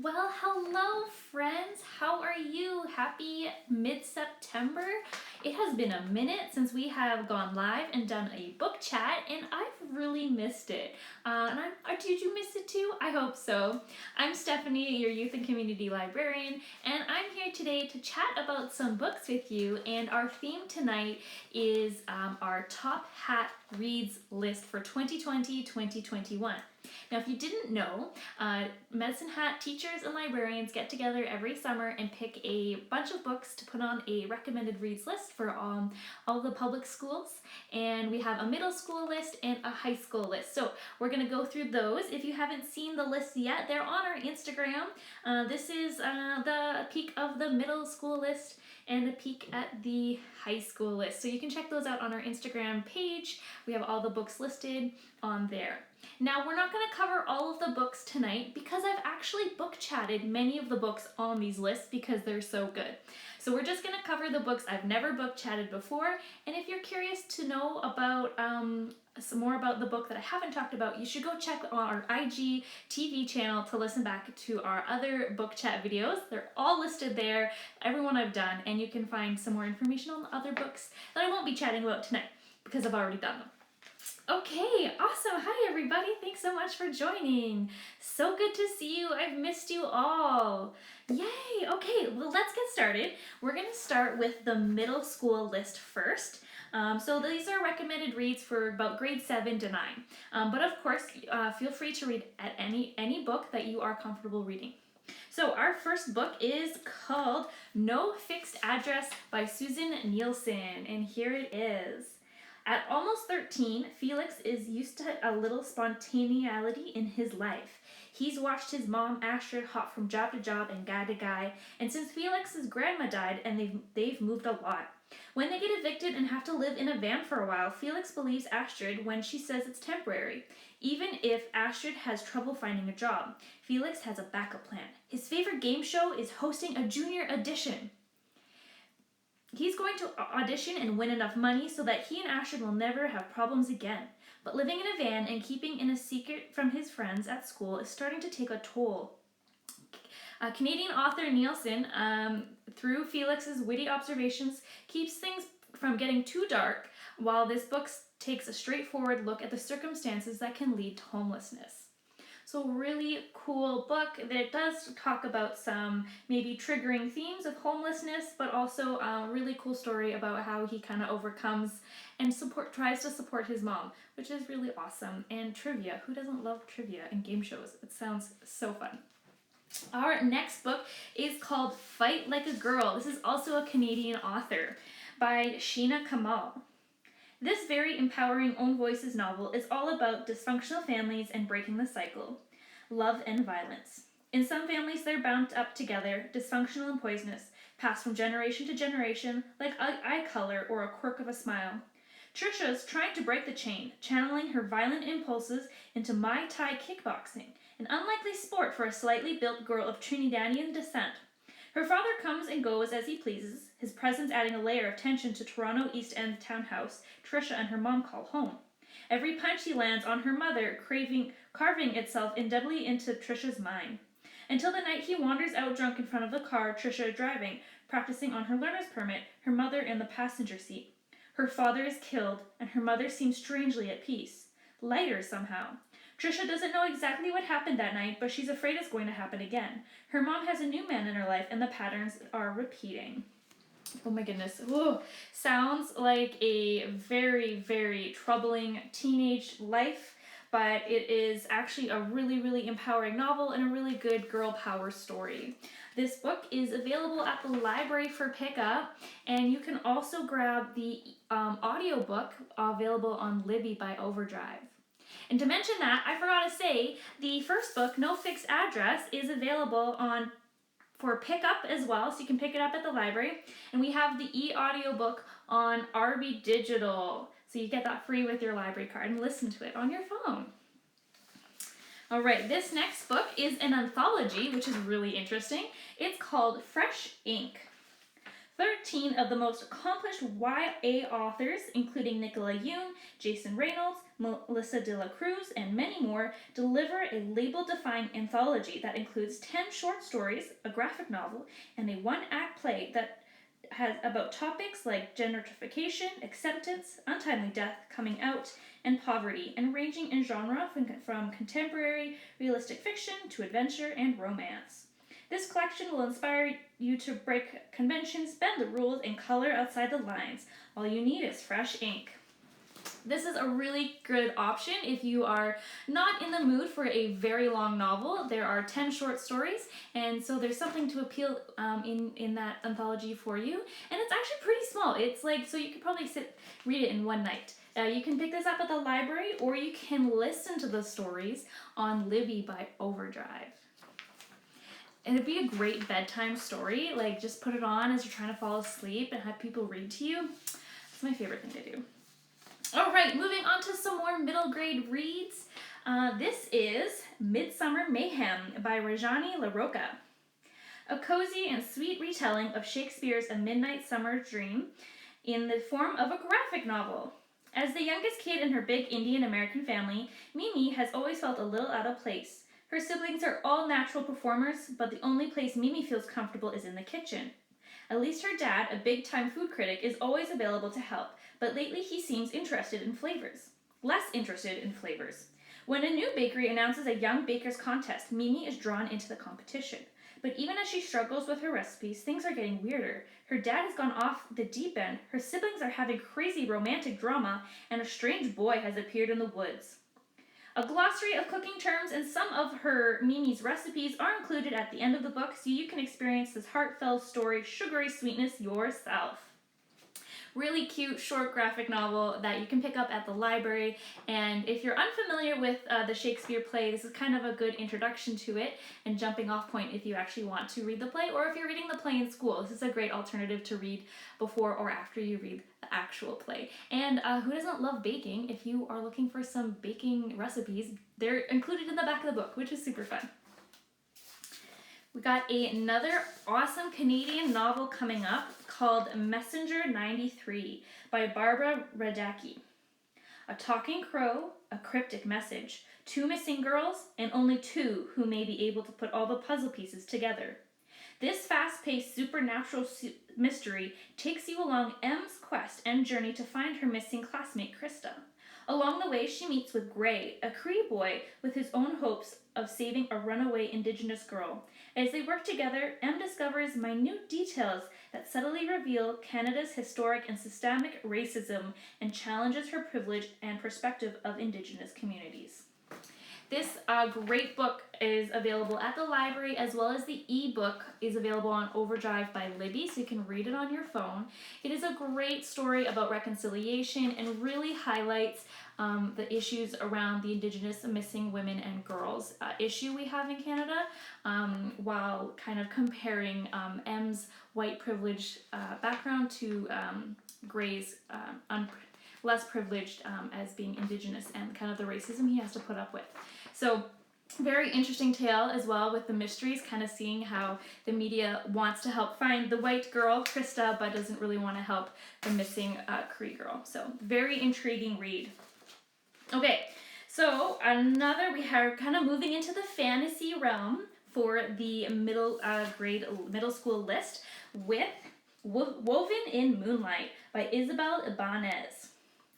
Well, hello friends. How are you? Happy mid-September. It has been a minute since we have gone live and done a book chat, and I've really missed it. Did you miss it too? I hope so. I'm Stephanie, your youth and community librarian, and I'm here today to chat about some books with you. And our theme tonight is our top hat reads list for 2020-2021. Now, if you didn't know, Medicine Hat teachers and librarians get together every summer and pick a bunch of books to put on a recommended reads list for all the public schools. And we have a middle school list and a high school list. So we're going to go through those. If you haven't seen the lists yet, they're on our Instagram. This is the peak of the middle school list and a peek at the high school list. So you can check those out on our Instagram page. We have all the books listed on there. Now, we're not going to cover all of the books tonight because I've actually book chatted many of the books on these lists because they're so good. So we're just going to cover the books I've never book chatted before, and if you're curious to know about some more about the book that I haven't talked about, you should go check our IG TV channel to listen back to our other book chat videos. They're all listed there, every one I've done, and you can find some more information on the other books that I won't be chatting about tonight because I've already done them. Okay, awesome. Hi everybody. Thanks so much for joining. So good to see you. I've missed you all. Yay. Okay, well, let's get started. We're going to start with the middle school list first. So these are recommended reads for about grade 7 to 9. But of course, feel free to read at any book that you are comfortable reading. So our first book is called No Fixed Address by Susan Nielsen, and here it is. At almost 13, Felix is used to a little spontaneity in his life. He's watched his mom, Astrid, hop from job to job and guy to guy, and since Felix's grandma died and they've moved a lot. When they get evicted and have to live in a van for a while, Felix believes Astrid when she says it's temporary. Even if Astrid has trouble finding a job, Felix has a backup plan. His favorite game show is hosting a junior audition. He's going to audition and win enough money so that he and Astrid will never have problems again. But living in a van and keeping in a secret from his friends at school is starting to take a toll. Canadian author Nielsen, through Felix's witty observations, keeps things from getting too dark, while this book takes a straightforward look at the circumstances that can lead to homelessness. So really cool book that does talk about some maybe triggering themes of homelessness, but also a really cool story about how he kind of overcomes and tries to support his mom, which is really awesome. And trivia, who doesn't love trivia and game shows? It sounds so fun. Our next book is called Fight Like a Girl. This is also a Canadian author by Sheena Kamal. This very empowering Own Voices novel is all about dysfunctional families and breaking the cycle, love and violence. In some families, they're bound up together, dysfunctional and poisonous, passed from generation to generation, like eye color or a quirk of a smile. Trisha's trying to break the chain, channeling her violent impulses into Muay Thai kickboxing, an unlikely sport for a slightly built girl of Trinidadian descent. Her father comes and goes as he pleases, his presence adding a layer of tension to Toronto East End townhouse Trisha and her mom call home. Every punch he lands on her mother, carving itself indelibly into Trisha's mind. Until the night he wanders out drunk in front of the car Trisha driving, practicing on her learner's permit, her mother in the passenger seat. Her father is killed, and her mother seems strangely at peace. Lighter somehow. Trisha doesn't know exactly what happened that night, but she's afraid it's going to happen again. Her mom has a new man in her life, and the patterns are repeating. Oh my goodness. Ooh, sounds like a very, very troubling teenage life, but it is actually a really, really empowering novel and a really good girl power story. This book is available at the library for pickup, and you can also grab the audiobook available on Libby by Overdrive. And to mention that, I forgot to say, the first book, No Fixed Address, is available for pickup as well, so you can pick it up at the library. And we have the e-audiobook on RB Digital, so you get that free with your library card and listen to it on your phone. All right, this next book is an anthology, which is really interesting. It's called Fresh Ink. 13 of the most accomplished YA authors, including Nicola Yoon, Jason Reynolds, Melissa de la Cruz, and many more, deliver a label-defying anthology that includes 10 short stories, a graphic novel, and a one-act play that has about topics like gentrification, acceptance, untimely death, coming out, and poverty, and ranging in genre from contemporary realistic fiction to adventure and romance. This collection will inspire you to break conventions, bend the rules, and color outside the lines. All you need is fresh ink. This is a really good option if you are not in the mood for a very long novel. There are 10 short stories, and so there's something to appeal in that anthology for you. And it's actually pretty small. It's like, so you could probably read it in one night. You can pick this up at the library, or you can listen to the stories on Libby by Overdrive. And it'd be a great bedtime story. Like, just put it on as you're trying to fall asleep and have people read to you. It's my favorite thing to do. All right, moving on to some more middle grade reads. This is Midsommar Mayhem by Rajani LaRocca. A cozy and sweet retelling of Shakespeare's A Midnight Summer Dream in the form of a graphic novel. As the youngest kid in her big Indian American family, Mimi has always felt a little out of place. Her siblings are all natural performers, but the only place Mimi feels comfortable is in the kitchen. At least her dad, a big-time food critic, is always available to help, but lately he seems less interested in flavors. When a new bakery announces a young baker's contest, Mimi is drawn into the competition. But even as she struggles with her recipes, things are getting weirder. Her dad has gone off the deep end, her siblings are having crazy romantic drama, and a strange boy has appeared in the woods. A glossary of cooking terms and some of her Mimi's recipes are included at the end of the book, so you can experience this heartfelt story, sugary sweetness yourself. Really cute, short graphic novel that you can pick up at the library. And if you're unfamiliar with the Shakespeare play, this is kind of a good introduction to it and jumping off point if you actually want to read the play, or if you're reading the play in school. This is a great alternative to read before or after you read the actual play. And who doesn't love baking? If you are looking for some baking recipes, they're included in the back of the book, which is super fun. We got another awesome Canadian novel coming up called Messenger 93 by Barbara Radacki. A talking crow, a cryptic message, 2 missing girls, and only 2 who may be able to put all the puzzle pieces together. This fast-paced supernatural mystery takes you along M's quest and journey to find her missing classmate Krista. Along the way, she meets with Gray, a Cree boy with his own hopes of saving a runaway Indigenous girl. As they work together, M discovers minute details that subtly reveal Canada's historic and systemic racism and challenges her privilege and perspective of Indigenous communities. This great book is available at the library, as well as the ebook is available on Overdrive by Libby, so you can read it on your phone. It is a great story about reconciliation and really highlights the issues around the Indigenous missing women and girls issue we have in Canada, while kind of comparing M's white privileged background to Gray's less privileged as being Indigenous, and kind of the racism he has to put up with. So very interesting tale as well, with the mysteries, kind of seeing how the media wants to help find the white girl, Krista, but doesn't really want to help the missing Cree girl. So very intriguing read. Okay, so we are kind of moving into the fantasy realm for the middle school list with Woven in Moonlight by Isabel Ibanez.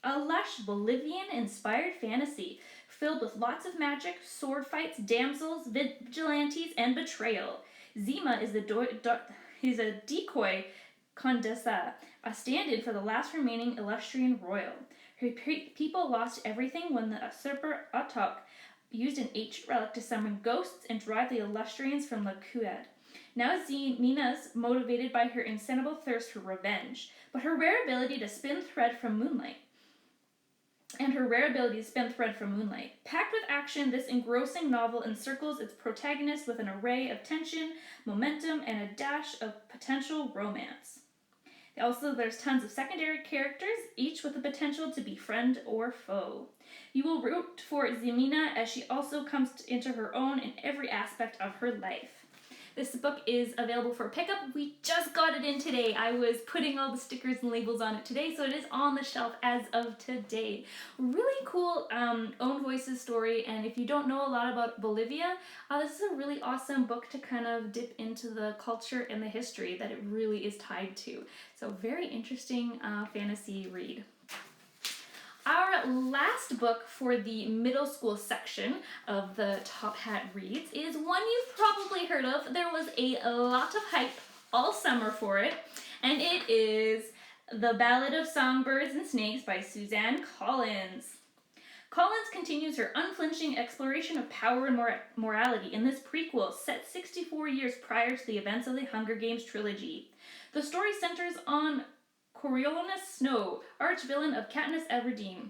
A lush Bolivian-inspired fantasy filled with lots of magic, sword fights, damsels, vigilantes, and betrayal. Zima is a decoy condesa, a stand-in for the last remaining Illustrian royal. Her people lost everything when the usurper Atok used an ancient relic to summon ghosts and drive the Illustrians from the Kuad. Now Mina's motivated by her insatiable thirst for revenge, but her rare ability to spin thread from Moonlight. Packed with action, this engrossing novel encircles its protagonist with an array of tension, momentum, and a dash of potential romance. Also, there's tons of secondary characters, each with the potential to be friend or foe. You will root for Zemina as she also comes into her own in every aspect of her life. This book is available for pickup. We just got it in today. I was putting all the stickers and labels on it today, so it is on the shelf as of today. Really cool own voices story, and if you don't know a lot about Bolivia, this is a really awesome book to kind of dip into the culture and the history that it really is tied to. So very interesting fantasy read. Our last book for the middle school section of the Top Hat Reads is one you've probably heard of. There was a lot of hype all summer for it, and it is The Ballad of Songbirds and Snakes by Suzanne Collins. Collins continues her unflinching exploration of power and morality in this prequel set 64 years prior to the events of the Hunger Games trilogy. The story centers on Coriolanus Snow, arch-villain of Katniss Everdeen.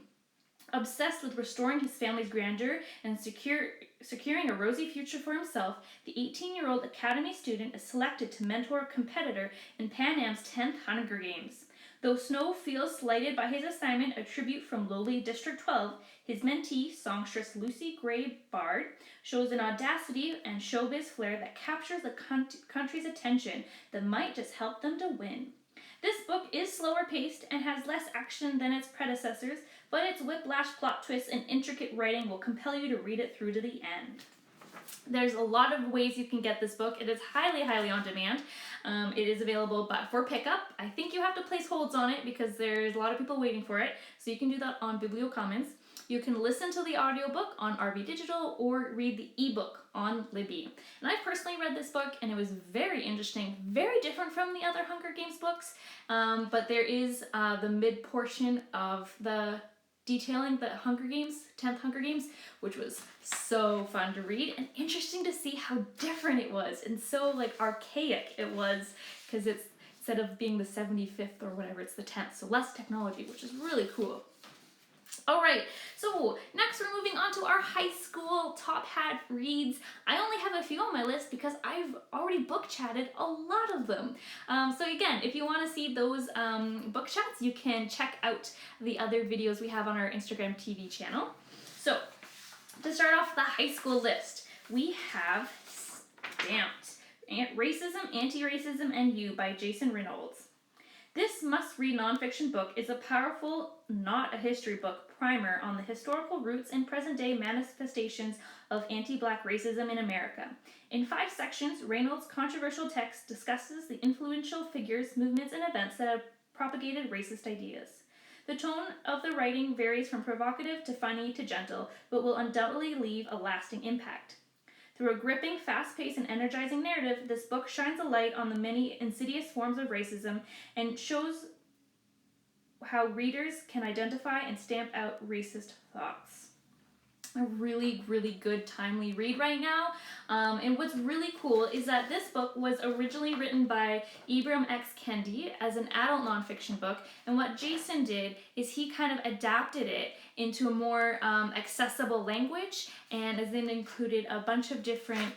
Obsessed with restoring his family's grandeur and securing a rosy future for himself, the 18-year-old Academy student is selected to mentor a competitor in Pan Am's 10th Hunger Games. Though Snow feels slighted by his assignment, a tribute from lowly District 12, his mentee, songstress Lucy Gray Bard, shows an audacity and showbiz flair that captures the country's attention that might just help them to win. This book is slower paced and has less action than its predecessors, but its whiplash plot twists and intricate writing will compel you to read it through to the end. There's a lot of ways you can get this book. It is highly on demand. It is available but for pickup. I think you have to place holds on it because there's a lot of people waiting for it, so you can do that on BiblioCommons. You can listen to the audiobook on RV Digital or read the ebook on Libby. And I personally read this book and it was very interesting, very different from the other Hunger Games books, but there is the mid portion of the detailing the Hunger Games, 10th Hunger Games, which was so fun to read and interesting to see how different it was and so like archaic it was, because it's instead of being the 75th or whatever, it's the 10th, so less technology, which is really cool. All right, so next we're moving on to our high school Top Hat Reads. I only have a few on my list because I've already book chatted a lot of them. So again, if you want to see those book chats, you can check out the other videos we have on our Instagram TV channel. So to start off the high school list, we have Stamped, Racism, Anti-Racism, and You by Jason Reynolds. This must-read nonfiction book is a powerful, not a history book, primer on the historical roots and present-day manifestations of anti-Black racism in America. In 5 sections, Reynolds' controversial text discusses the influential figures, movements, and events that have propagated racist ideas. The tone of the writing varies from provocative to funny to gentle, but will undoubtedly leave a lasting impact. Through a gripping, fast-paced, and energizing narrative, this book shines a light on the many insidious forms of racism and shows how readers can identify and stamp out racist thoughts. A really good, timely read right now. And what's really cool is that this book was originally written by Ibram X. Kendi as an adult nonfiction book, and what Jason did is he kind of adapted it into a more accessible language, and as then included a bunch of different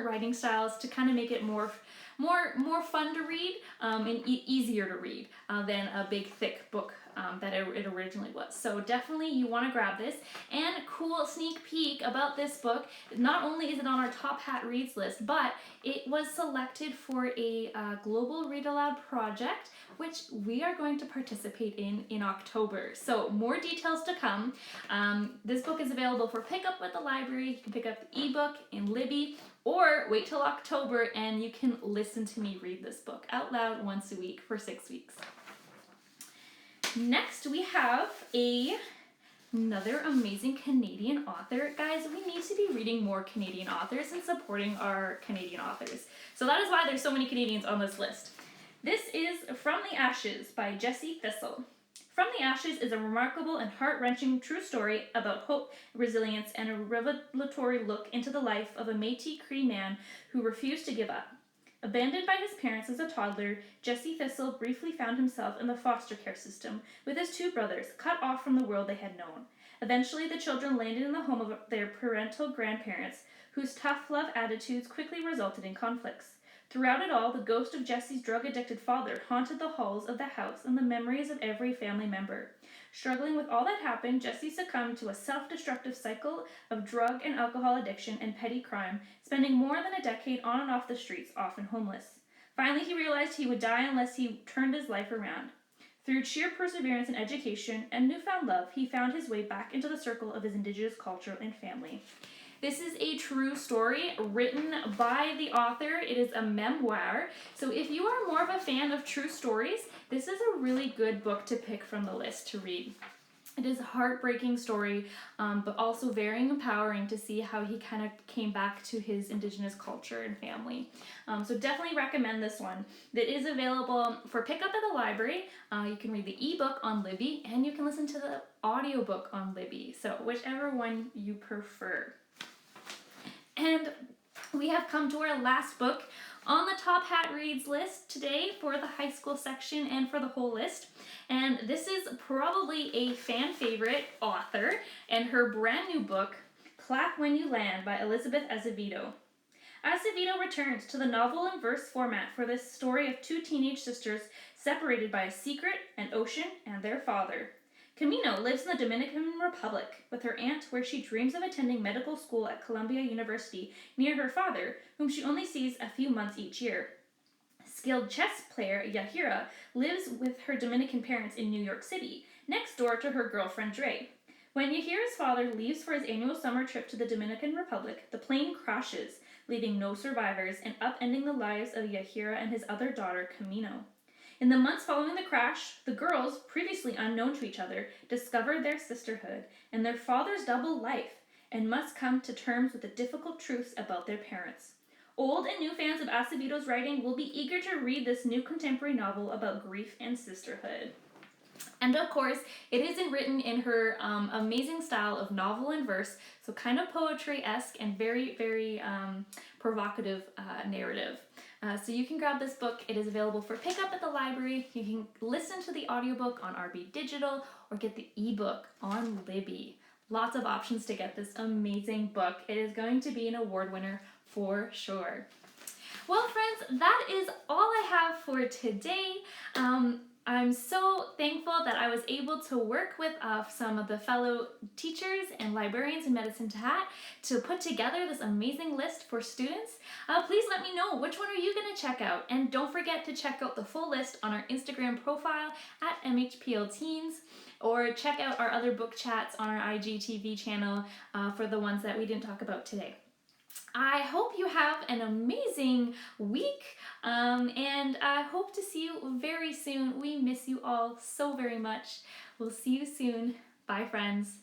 writing styles to kind of make it more fun to read and easier to read than a big thick book that it originally was. So definitely you want to grab this. And cool sneak peek about this book, not only is it on our Top Hat Reads list, but it was selected for a global read aloud project, which we are going to participate in October. So more details to come. This book is available for pickup at the library. You can pick up the ebook in Libby, or wait till October and you can listen to me read this book out loud once a week for 6 weeks. Next, we have another amazing Canadian author. Guys, we need to be reading more Canadian authors and supporting our Canadian authors. So that is why there's so many Canadians on this list. This is From the Ashes by Jessie Thistle. From the Ashes is a remarkable and heart-wrenching true story about hope, resilience, and a revelatory look into the life of a Métis Cree man who refused to give up. Abandoned by his parents as a toddler, Jessie Thistle briefly found himself in the foster care system with his 2 brothers, cut off from the world they had known. Eventually, the children landed in the home of their parental grandparents, whose tough love attitudes quickly resulted in conflicts. Throughout it all, the ghost of Jessie's drug-addicted father haunted the halls of the house and the memories of every family member. Struggling with all that happened, Jesse succumbed to a self-destructive cycle of drug and alcohol addiction and petty crime, spending more than a decade on and off the streets, often homeless. Finally, he realized he would die unless he turned his life around. Through sheer perseverance and education and newfound love, he found his way back into the circle of his indigenous culture and family. This is a true story written by the author. It is a memoir. So if you are more of a fan of true stories, this is a really good book to pick from the list to read. It is a heartbreaking story, but also very empowering to see how he kind of came back to his indigenous culture and family. So definitely recommend this one. That is available for pickup at the library. You can read the ebook on Libby, and you can listen to the audiobook on Libby. So whichever one you prefer. And we have come to our last book on the Top Hat Reads list today for the high school section and for the whole list. And this is probably a fan favorite author and her brand new book, Clap When You Land by Elizabeth Azevedo. Azevedo returns to the novel and verse format for this story of two teenage sisters separated by a secret, an ocean, and their father. Camino lives in the Dominican Republic with her aunt, where she dreams of attending medical school at Columbia University near her father, whom she only sees a few months each year. Skilled chess player Yahira lives with her Dominican parents in New York City, next door to her girlfriend Dre. When Yahira's father leaves for his annual summer trip to the Dominican Republic, the plane crashes, leaving no survivors and upending the lives of Yahira and his other daughter, Camino. In the months following the crash, the girls, previously unknown to each other, discover their sisterhood and their father's double life and must come to terms with the difficult truths about their parents. Old and new fans of Acevedo's writing will be eager to read this new contemporary novel about grief and sisterhood. And of course, it is written in her amazing style of novel and verse, so kind of poetry-esque and very, very provocative narrative. So you can grab this book. It is available for pickup at the library. You can listen to the audiobook on RB Digital or get the ebook on Libby. Lots of options to get this amazing book. It is going to be an award winner for sure. Well, friends, that is all I have for today. I'm so thankful that I was able to work with some of the fellow teachers and librarians in Medicine Hat to put together this amazing list for students. Please let me know, which one are you going to check out? And don't forget to check out the full list on our Instagram profile at MHPL Teens, or check out our other book chats on our IGTV channel for the ones that we didn't talk about today. I hope you have an amazing week, and I hope to see you very soon. We miss you all so very much. We'll see you soon. Bye, friends.